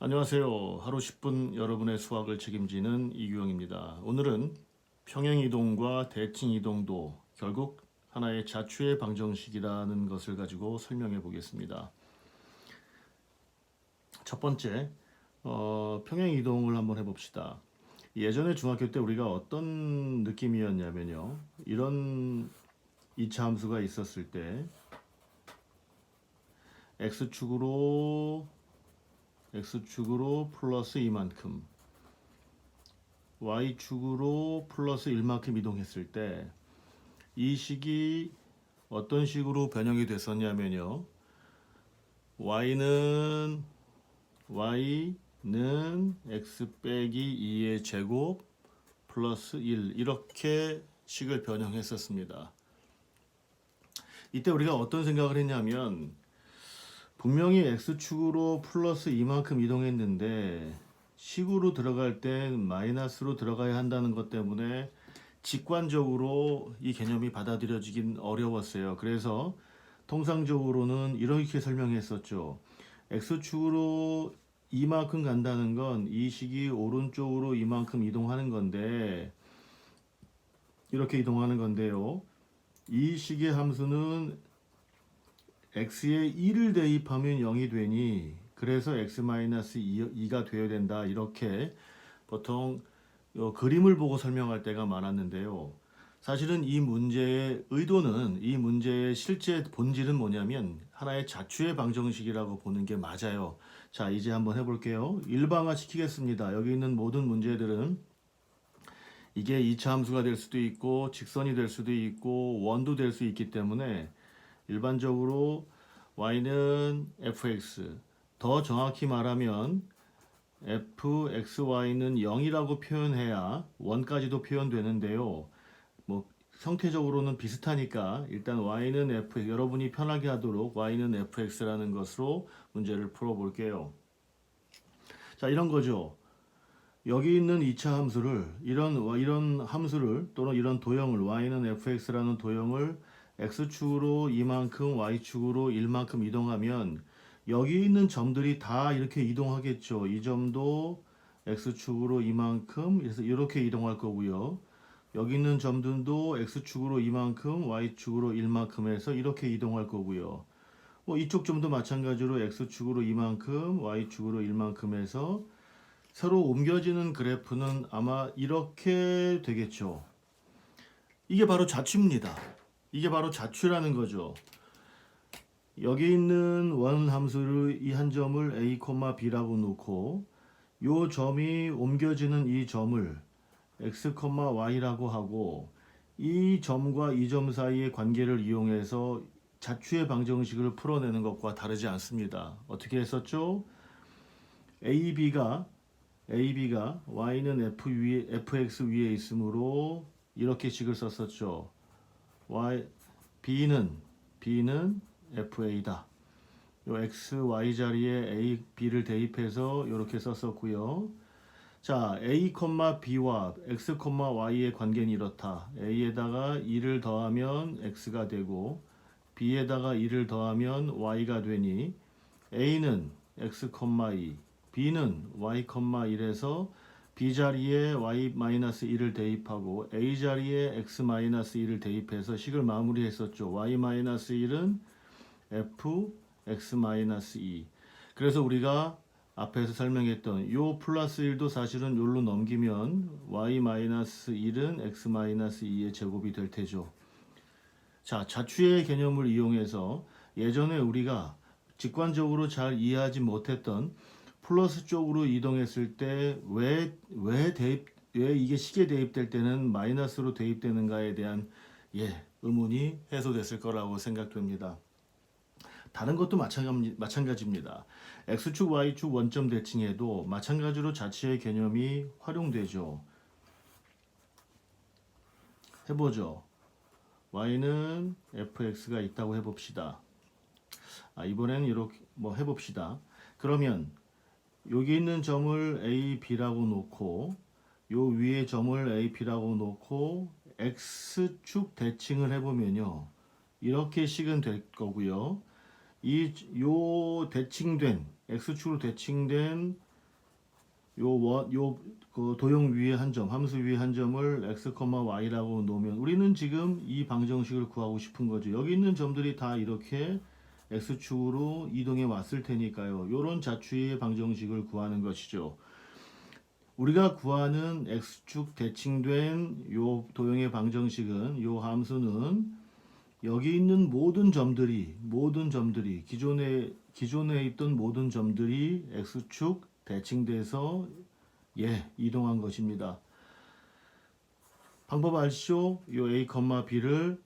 안녕하세요. 하루 10분 여러분의 수학을 책임지는 이규영입니다. 오늘은 평행이동과 대칭이동도 결국 하나의 자추의 방정식이라는 것을 가지고 설명해 보겠습니다. 첫 번째, 평행이동을 한번 해봅시다. 예전에 중학교 때 우리가 어떤 느낌이었냐면요. 이런 이차 함수가 있었을 때 x축으로 플러스 이만큼 y축으로 플러스 1만큼 이동했을 때 이 식이 어떤 식으로 변형이 됐었냐면요. y는 x 빼기 2의 제곱 플러스 1 이렇게 식을 변형했었습니다. 이때 우리가 어떤 생각을 했냐면 분명히 x축으로 플러스 이만큼 이동했는데 식으로 들어갈 땐 마이너스로 들어가야 한다는 것 때문에 직관적으로 이 개념이 받아들여지긴 어려웠어요. 그래서 통상적으로는 이렇게 설명했었죠. x축으로 이만큼 간다는 건 이 식이 오른쪽으로 이만큼 이동하는 건데 이렇게 이동하는 건데요. 이 식의 함수는 x에 1을 대입하면 0이 되니 그래서 x-2가 되어야 된다. 이렇게 보통 그림을 보고 설명할 때가 많았는데요. 사실은 이 문제의 의도는 이 문제의 실제 본질은 뭐냐면 하나의 자추의 방정식이라고 보는 게 맞아요. 자, 이제 한번 해볼게요. 일반화 시키겠습니다. 여기 있는 모든 문제들은 이게 2차 함수가 될 수도 있고 직선이 될 수도 있고 원도 될 수 있기 때문에 일반적으로 y는 fx, 더 정확히 말하면 fxy는 0이라고 표현해야 원까지도 표현되는데요. 뭐 형태적으로는 비슷하니까 일단 y는 f, 여러분이 편하게 하도록 y는 fx라는 것으로 문제를 풀어볼게요. 자, 이런 거죠. 여기 있는 2차 함수를 이런 함수를 또는 이런 도형을 y는 fx라는 도형을 x축으로 이만큼 y축으로 1만큼 이동하면 여기 있는 점들이 다 이렇게 이동하겠죠. 이 점도 x축으로 이만큼 그래서 이렇게 이동할 거고요. 여기 있는 점들도 x축으로 이만큼 y축으로 1만큼 해서 이렇게 이동할 거고요. 뭐 이쪽 점도 마찬가지로 x축으로 이만큼 y축으로 1만큼 해서 새로 옮겨지는 그래프는 아마 이렇게 되겠죠. 이게 바로 자추입니다. 이게 바로 자추라는 거죠. 여기 있는 원 함수를 이 한 점을 a, b라고 놓고 요 점이 옮겨지는 이 점을 x, y라고 하고 이 점과 이 점 사이의 관계를 이용해서 자추의 방정식을 풀어내는 것과 다르지 않습니다. 어떻게 했었죠? AB가 y는 fx 위에 있으므로 이렇게 식을 썼었죠. B는 FA다. 요 X, Y 자리에 A, B를 대입해서 이렇게 썼었고요. 자, A, B와 X, Y의 관계는 이렇다. A에다가 2를 더하면 X가 되고 B에다가 2를 더하면 Y가 되니 A는 X, 2, B는 Y, 1에서 B 자리에 Y-1을 대입하고 A 자리에 X-1을 대입해서 식을 마무리했었죠. Y-1은 F, X-2. 그래서 우리가 앞에서 설명했던 요 플러스 1도 사실은 요로 넘기면 Y-1은 X-2의 제곱이 될 테죠. 자, 자추의 개념을 이용해서 예전에 우리가 직관적으로 잘 이해하지 못했던 플러스 쪽으로 이동했을 때 왜 이게 식에 대입될 때는 마이너스로 대입되는가에 대한 의문이 해소됐을 거라고 생각됩니다. 다른 것도 마찬가지입니다. x축, y축 원점 대칭에도 마찬가지로 자치의 개념이 활용되죠. 해보죠. y는 fx가 있다고 해봅시다. 이번에는 이렇게 뭐 해봅시다. 그러면 여기 있는 점을 A, B라고 놓고 요 위에 점을 A, B라고 놓고 X축 대칭을 해보면요. 이렇게 식은 될 거고요. 요 대칭된 X축으로 대칭된 그 도형 위에 한 점, 함수 위에 한 점을 x, y라고 놓으면 우리는 지금 이 방정식을 구하고 싶은 거죠. 여기 있는 점들이 다 이렇게 x축으로 이동해 왔을 테니까요. 이런 자취의 방정식을 구하는 것이죠. 우리가 구하는 x축 대칭된 요 도형의 방정식은 요 함수는 여기 있는 모든 점들이 기존에 있던 모든 점들이 x축 대칭돼서 이동한 것입니다. 방법 아시죠? 요 a, b를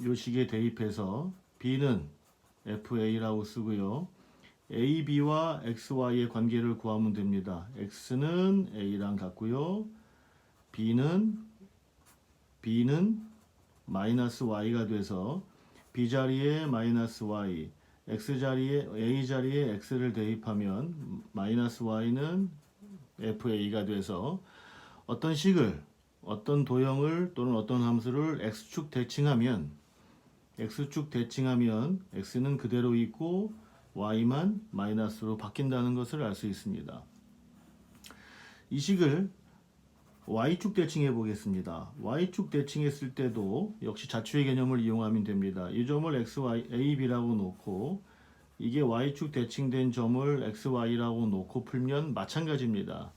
요 식에 대입해서 b는 fa라고 쓰고요. a, b와 x, y의 관계를 구하면 됩니다. x는 a랑 같고요. b는 마이너스 y가 돼서 b 자리에 마이너스 y, x 자리에 a 자리에 x를 대입하면 마이너스 y는 fa가 돼서 어떤 식을, 어떤 도형을 또는 어떤 함수를 x축 대칭하면 x는 그대로 있고 y만 마이너스로 바뀐다는 것을 알 수 있습니다. 이 식을 y축 대칭해 보겠습니다. y축 대칭했을 때도 역시 자취의 개념을 이용하면 됩니다. 이 점을 x, y, a, b라고 놓고 이게 y축 대칭된 점을 x, y라고 놓고 풀면 마찬가지입니다.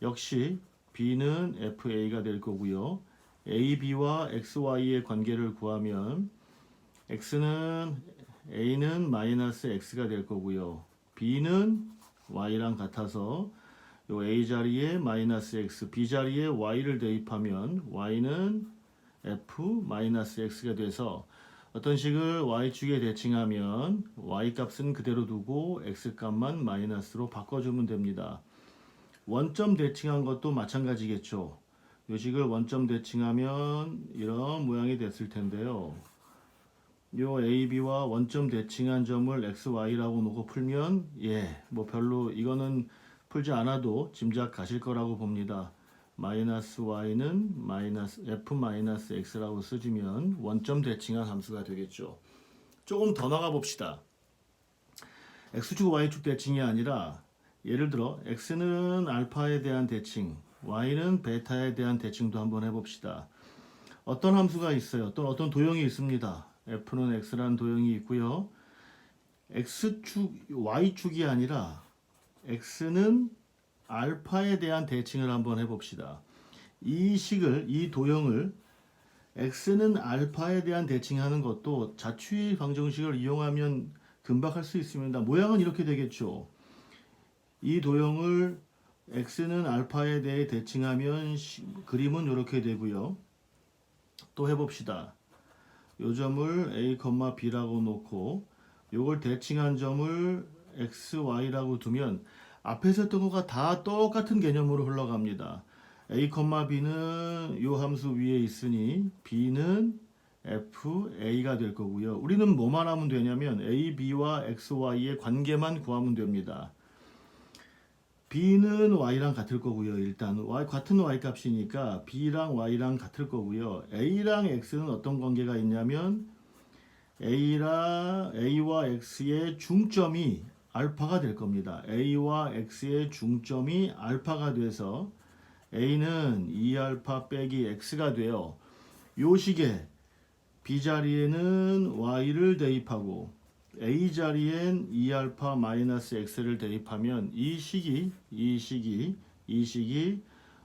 역시 b는 fa가 될 거고요. a, b와 x, y의 관계를 구하면 a는 마이너스 x가 될 거고요. b는 y랑 같아서 요 a 자리에 마이너스 x, b 자리에 y를 대입하면 y는 f 마이너스 x가 돼서 어떤 식을 y축에 대칭하면 y 값은 그대로 두고 x 값만 마이너스로 바꿔주면 됩니다. 원점 대칭한 것도 마찬가지겠죠. 요 식을 원점 대칭하면 이런 모양이 됐을 텐데요. 요 a, b와 원점 대칭한 점을 x, y라고 놓고 풀면 뭐 별로 이거는 풀지 않아도 짐작 가실 거라고 봅니다. 마이너스 y는 마이너스 f 마이너스 x라고 쓰지면 원점 대칭한 함수가 되겠죠. 조금 더 나가 봅시다. x축 y축 대칭이 아니라 예를 들어 x는 알파에 대한 대칭, y는 베타에 대한 대칭도 한번 해봅시다. 어떤 함수가 있어요. 또 어떤 도형이 있습니다. f는 x라는 도형이 있고요. x축, y축이 아니라 x는 알파에 대한 대칭을 한번 해봅시다. 이 도형을 x는 알파에 대한 대칭하는 것도 자취 방정식을 이용하면 금방 할 수 있습니다. 모양은 이렇게 되겠죠. 이 도형을 x는 알파에 대해 대칭하면 그림은 이렇게 되고요. 또 해봅시다. 요 점을 a, b라고 놓고 요걸 대칭한 점을 x, y라고 두면 앞에서 했던 것과 다 똑같은 개념으로 흘러갑니다. a, b는 요 함수 위에 있으니 b는 f, a가 될 거고요. 우리는 뭐만 하면 되냐면 a, b와 x, y의 관계만 구하면 됩니다. b는 y랑 같을 거고요. 일단 같은 y 값이니까 b랑 y랑 같을 거고요. a랑 x는 어떤 관계가 있냐면 a와 x의 중점이 알파가 될 겁니다. a와 x의 중점이 알파가 돼서 a는 2알파 빼기 x가 돼요. 요 식에 b 자리에는 y를 대입하고 a 자리엔 2알파 마이너스 x를 대입하면 이 식이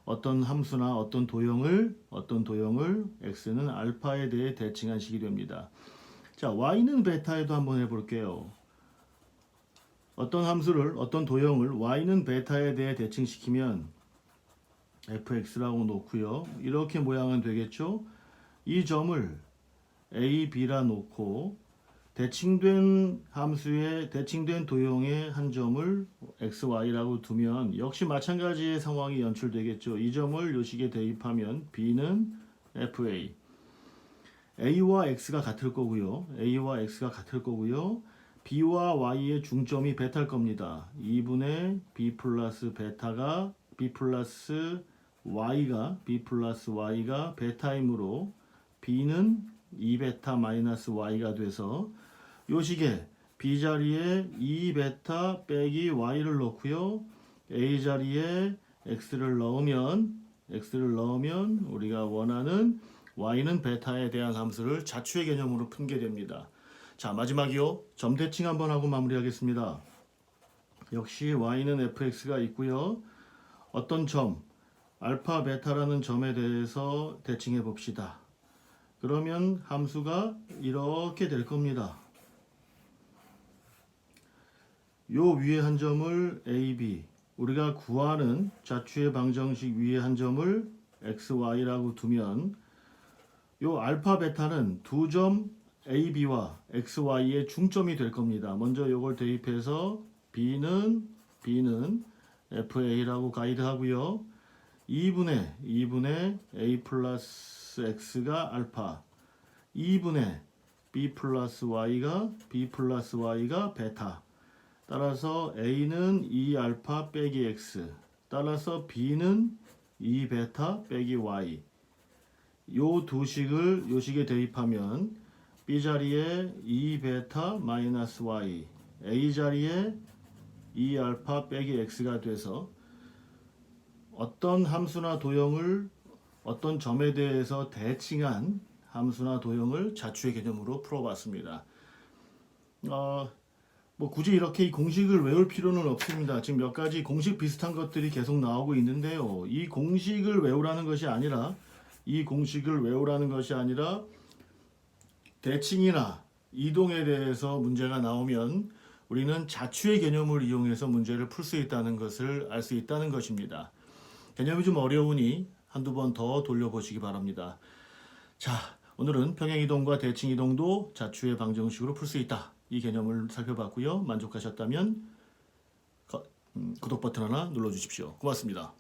어떤 함수나 어떤 도형을 x는 알파에 대해 대칭한 식이 됩니다. 자, y는 베타에도 한번 해볼게요. 어떤 함수를, 어떤 도형을 y는 베타에 대해 대칭시키면 fx라고 놓고요. 이렇게 모양은 되겠죠. 이 점을 a, b라 놓고 대칭된 함수의 대칭된 도형의 한 점을 x, y라고 두면 역시 마찬가지의 상황이 연출되겠죠. 이 점을 요 식에 대입하면 b는 fa, a와 x가 같을 거고요. b와 y의 중점이 베타일 겁니다. 2분의 b 플러스 베타가 b 플러스 y가 베타이므로 b는 2베타 마이너스 y가 돼서 요 식에 b 자리에 2베타 빼기 y를 넣고요. A 자리에 x를 넣으면 우리가 원하는 y는 베타에 대한 함수를 자추의 개념으로 푼게 됩니다. 자, 마지막이요. 점 대칭 한번 하고 마무리하겠습니다. 역시 y는 fx가 있고요. 어떤 점, 알파, 베타라는 점에 대해서 대칭해 봅시다. 그러면 함수가 이렇게 될 겁니다. 요 위에 한 점을 a, b, 우리가 구하는 자추의 방정식 위에 한 점을 x, y라고 두면 요 알파, 베타는 두 점 a, b와 x, y의 중점이 될 겁니다. 먼저 요걸 대입해서 b는 fa라고 가이드하고요. 2분의 a 플러스 x가 알파, 2분의 b 플러스 y가 베타. 따라서 a는 2알파 빼기 x, 따라서 b는 2베타 빼기 y. 요 두 식을 요 식에 대입하면 b 자리에 2베타 마이너스 y, a 자리에 2알파 빼기 x가 돼서 어떤 함수나 도형을 어떤 점에 대해서 대칭한 함수나 도형을 자추의 개념으로 풀어봤습니다. 뭐 굳이 이렇게 이 공식을 외울 필요는 없습니다. 지금 몇 가지 공식 비슷한 것들이 계속 나오고 있는데요. 이 공식을 외우라는 것이 아니라 대칭이나 이동에 대해서 문제가 나오면 우리는 자추의 개념을 이용해서 문제를 풀 수 있다는 것을 알 수 있다는 것입니다. 개념이 좀 어려우니 한두 번 더 돌려보시기 바랍니다. 자, 오늘은 평행이동과 대칭이동도 자추의 방정식으로 풀 수 있다. 이 개념을 살펴봤고요. 만족하셨다면 구독 버튼 하나 눌러주십시오. 고맙습니다.